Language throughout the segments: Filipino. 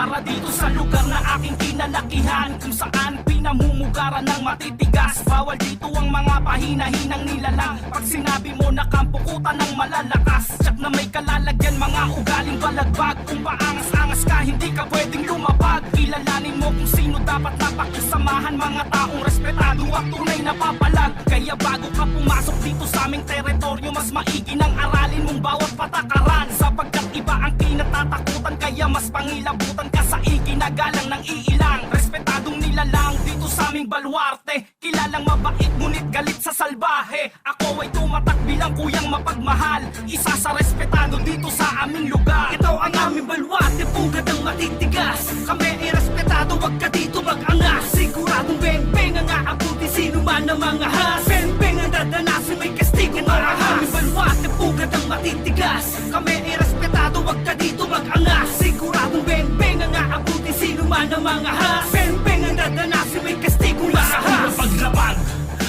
para dito sa lugar na aking kinalakihan, kung saan pinamumugaran ng matitigas. Bawal dito ang mga pahina-hinang nilalang. Pag sinabi mo na kampukutan ng malalakas, tsak na may kalalagyan, mga ugaling balagbag. Kung paangas-angas ka, hindi ka pwedeng lumapag. Kilalanin mo kung sino dapat napakisamahan, mga taong respetado at tunay na papalag. Kaya bago ka pumasok dito sa aming teritoryo, mas maigi nang aralin mong bawat patakaran, sapagkat iba ang kinatatakutan. Kaya mas pangilabutan ka sa iginagalang ng iilang respetadong nilalang dito sa aming baluarte. Kilalang mabait ngunit galit sa salbahe. Ako ay tumatak bilang kuyang mapagmahal, isa sa respetado dito sa aming lugar. Ito ang aming baluarte, pugad ng matitigas. Kami ay respetado, wag ka dito mag-angas. Siguradong beng-beng ang aabuti sino man ang mga has. Beng-beng ang dadanasin, may kastigo marahas. Aming baluarte, pugad ng matitigas. Kami ay respetado, wag ka dito mag-angas. Siguradong beng-beng ang aabuti sino man ang mga has. Beng-beng ang dadanasin, may kastigo marahas. Paglaban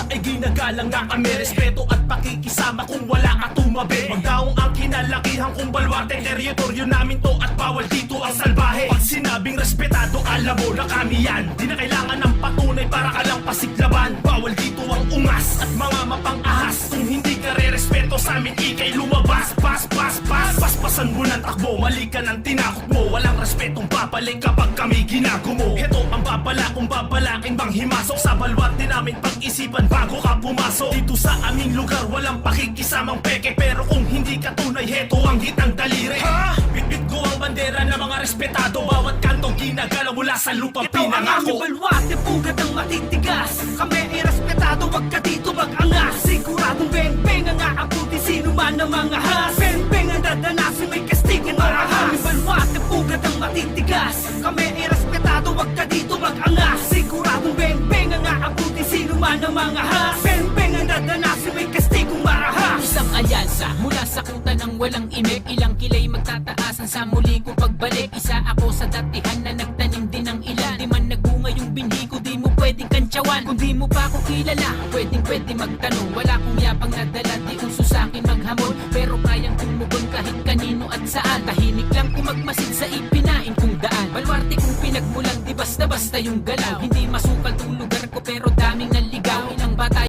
ay ginagalang na kami, respeto at pakikisama kung wala ka tumabi. Magdaong ang kinalakihan kong baluarte, teritoryo namin to at bawal dito ang salbahe. Pag sinabing respetado, alam mo na kami yan. Di na kailangan ng patunay para ka lang pasiglaban. Bawal dito ang ungas at mga mapang-ahas. Kung hindi ka re-respeto sa amin, ikay lumabas. Paspasan mo ng takbo, mali ka ng tinakot mo. Walang respetong babalik kapag kami ginagumo. Ito ang babala kung babalaking bang himasok sa baluarte namin, pag-isipan bago ka pumasok. Dito sa aming lugar walang pakikisamang peke, pero kung hindi ka tunay, heto ang hitang daliri. Bitbit ko ang bandera ng mga respetado, bawat kanto ginagalaw mula sa lupa pinangako. Ito ang aming baluarte, pugad ng matitigas. Kami ay respetado, wag ka dito mag-angas. Siguradong beng-beng ang aabuti sino man ang mga has. Beng-beng ang dadanasin, may kastigo marahas. Aming baluarte, pugad ng matitigas. Kami ay respetado, wag ka dito mag-angas. Siguradong beng-beng ang aabuti sino man ang mga has. Beng-beng ang dadanasin, may kastigo marahas. Isang alyansa mula sa kuta ng walang imik, ilang kilay magtataasan sa muli ko pagbalik. Isa ako sa datihan na nagtanim din ng ilan. Di man nagbunga yung binhi ko, di mo pwedeng kantsawan. Kung di mo pa ako kilala, pwede magtanong. Wala kong yapang nadala, di uso sa'kin maghamon. Pero kayang tumugon kahit kanino at saan. Tahimik lang kung magmasid sa ipinain kong daan. Baluarte kung pinagmulan, di basta-basta yung galaw. Hindi